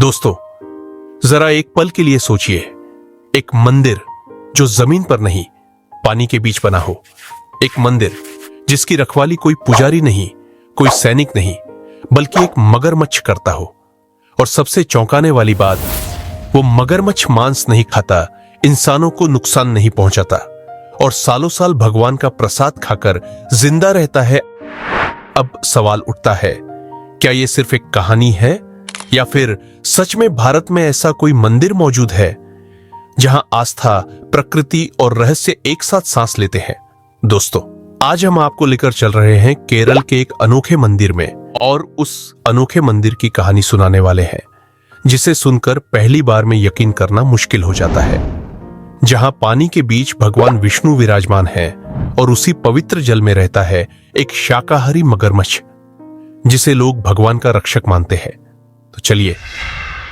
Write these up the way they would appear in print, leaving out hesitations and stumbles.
दोस्तों, जरा एक पल के लिए सोचिए, एक मंदिर जो जमीन पर नहीं पानी के बीच बना हो, एक मंदिर जिसकी रखवाली कोई पुजारी नहीं, कोई सैनिक नहीं, बल्कि एक मगरमच्छ करता हो। और सबसे चौंकाने वाली बात, वो मगरमच्छ मांस नहीं खाता, इंसानों को नुकसान नहीं पहुंचाता और सालों साल भगवान का प्रसाद खाकर जिंदा रहता है। अब सवाल उठता है, क्या ये सिर्फ एक कहानी है या फिर सच में भारत में ऐसा कोई मंदिर मौजूद है जहां आस्था, प्रकृति और रहस्य एक साथ सांस लेते हैं? दोस्तों, आज हम आपको लेकर चल रहे हैं केरल के एक अनोखे मंदिर में और उस अनोखे मंदिर की कहानी सुनाने वाले हैं जिसे सुनकर पहली बार में यकीन करना मुश्किल हो जाता है। जहां पानी के बीच भगवान विष्णु विराजमान है और उसी पवित्र जल में रहता है एक शाकाहारी मगरमच्छ जिसे लोग भगवान का रक्षक मानते हैं। तो चलिए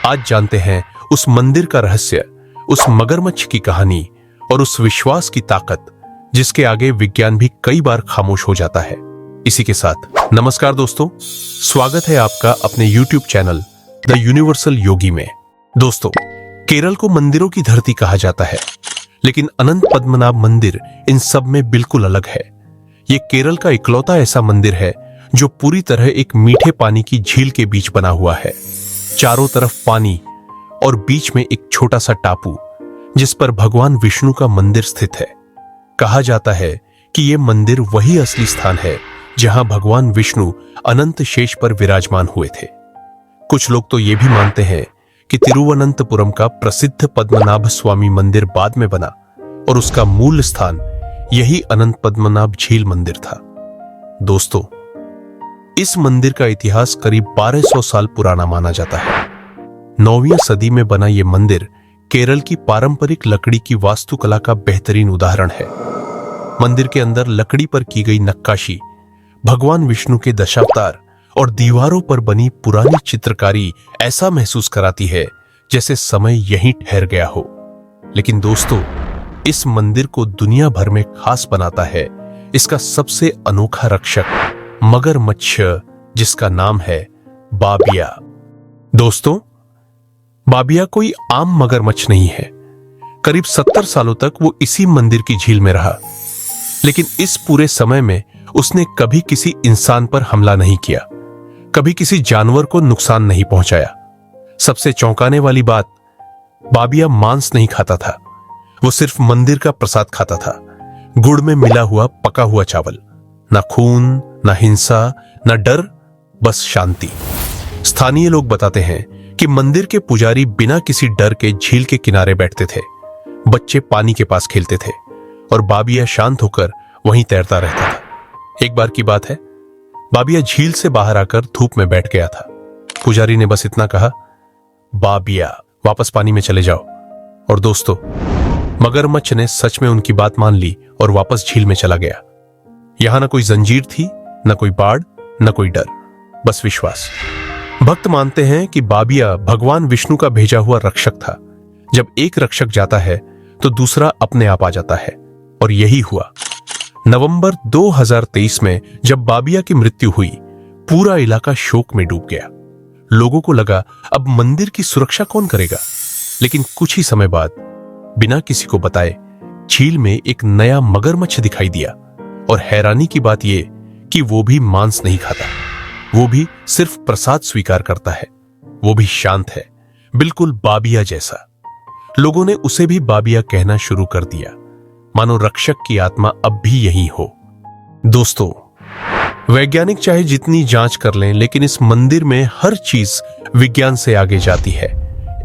आज जानते हैं उस मंदिर का रहस्य, उस मगरमच्छ की कहानी और उस विश्वास की ताकत जिसके आगे विज्ञान भी कई बार खामोश हो जाता है। इसी के साथ नमस्कार दोस्तों, स्वागत है आपका अपने YouTube चैनल द यूनिवर्सल योगी में। दोस्तों, केरल को मंदिरों की धरती कहा जाता है, लेकिन अनंत पद्मनाभ मंदिर इन सब में बिल्कुल अलग है। ये केरल का इकलौता ऐसा मंदिर है जो पूरी तरह एक मीठे पानी की झील के बीच बना हुआ है। चारों तरफ पानी और बीच में एक छोटा सा टापू जिस पर भगवान विष्णु का मंदिर स्थित है। कहा जाता है कि यह मंदिर वही असली स्थान है जहां भगवान विष्णु अनंत शेष पर विराजमान हुए थे। कुछ लोग तो ये भी मानते हैं कि तिरुवनंतपुरम का प्रसिद्ध पद्मनाभ स्वामी मंदिर बाद में बना और उसका मूल स्थान यही अनंत पद्मनाभ झील मंदिर था। दोस्तों, इस मंदिर का इतिहास करीब 1200 साल पुराना माना जाता है। 9वीं सदी में बना यह मंदिर केरल की पारंपरिक लकड़ी की वास्तुकला का बेहतरीन उदाहरण है। मंदिर के अंदर लकड़ी पर की गई नक्काशी, भगवान विष्णु के दशावतार और दीवारों पर बनी पुरानी चित्रकारी ऐसा महसूस कराती है जैसे समय यहीं ठहर गया हो। लेकिन दोस्तों, इस मंदिर को दुनिया भर में खास बनाता है इसका सबसे अनोखा रक्षक मगरमच्छ, जिसका नाम है बाबिया। दोस्तों, बाबिया कोई आम मगरमच्छ नहीं है। करीब 70 सालों तक वो इसी मंदिर की झील में रहा, लेकिन इस पूरे समय में उसने कभी किसी इंसान पर हमला नहीं किया, कभी किसी जानवर को नुकसान नहीं पहुंचाया। सबसे चौंकाने वाली बात, बाबिया मांस नहीं खाता था, वो सिर्फ मंदिर का प्रसाद खाता था। गुड़ में मिला हुआ पका हुआ चावल, ना खून, ना हिंसा, ना डर, बस शांति। स्थानीय लोग बताते हैं कि मंदिर के पुजारी बिना किसी डर के झील के किनारे बैठते थे, बच्चे पानी के पास खेलते थे और बाबिया शांत होकर वहीं तैरता रहता था। एक बार की बात है, बाबिया झील से बाहर आकर धूप में बैठ गया था। पुजारी ने बस इतना कहा, बाबिया वापस पानी में चले जाओ। और दोस्तों, मगरमच्छ ने सच में उनकी बात मान ली और वापस झील में चला गया। यहां ना कोई जंजीर थी, न कोई बाड़, न कोई डर, बस विश्वास। भक्त मानते हैं कि बाबिया भगवान विष्णु का भेजा हुआ रक्षक था। जब एक रक्षक जाता है तो दूसरा अपने आप आ जाता है, और यही हुआ। नवंबर 2023 में जब बाबिया की मृत्यु हुई, पूरा इलाका शोक में डूब गया। लोगों को लगा अब मंदिर की सुरक्षा कौन करेगा। लेकिन कुछ ही समय बाद, बिना किसी को बताए, झील में एक नया मगरमच्छ दिखाई दिया। और हैरानी की बात यह कि वो भी मांस नहीं खाता, वो भी सिर्फ प्रसाद स्वीकार करता है, वो भी शांत है, बिल्कुल बाबिया जैसा। लोगों ने उसे भी बाबिया कहना शुरू कर दिया, मानो रक्षक की आत्मा अब भी यहीं हो। दोस्तों, वैज्ञानिक चाहे जितनी जांच कर लें, लेकिन इस मंदिर में हर चीज विज्ञान से आगे जाती है।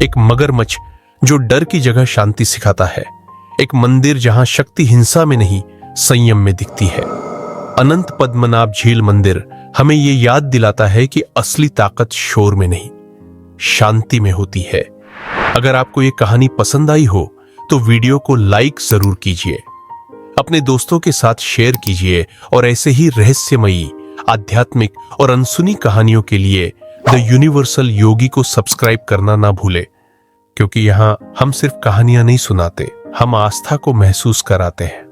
एक मगरमच्छ जो डर की जगह शांति सिखाता है, एक मंदिर जहां शक्ति हिंसा में नहीं, संयम में दिखती है। अनंत पद्मनाभ झील मंदिर हमें यह याद दिलाता है कि असली ताकत शोर में नहीं, शांति में होती है। अगर आपको यह कहानी पसंद आई हो तो वीडियो को लाइक जरूर कीजिए, अपने दोस्तों के साथ शेयर कीजिए और ऐसे ही रहस्यमयी, आध्यात्मिक और अनसुनी कहानियों के लिए द यूनिवर्सल योगी को सब्सक्राइब करना ना भूले, क्योंकि यहां हम सिर्फ कहानियां नहीं सुनाते, हम आस्था को महसूस कराते हैं।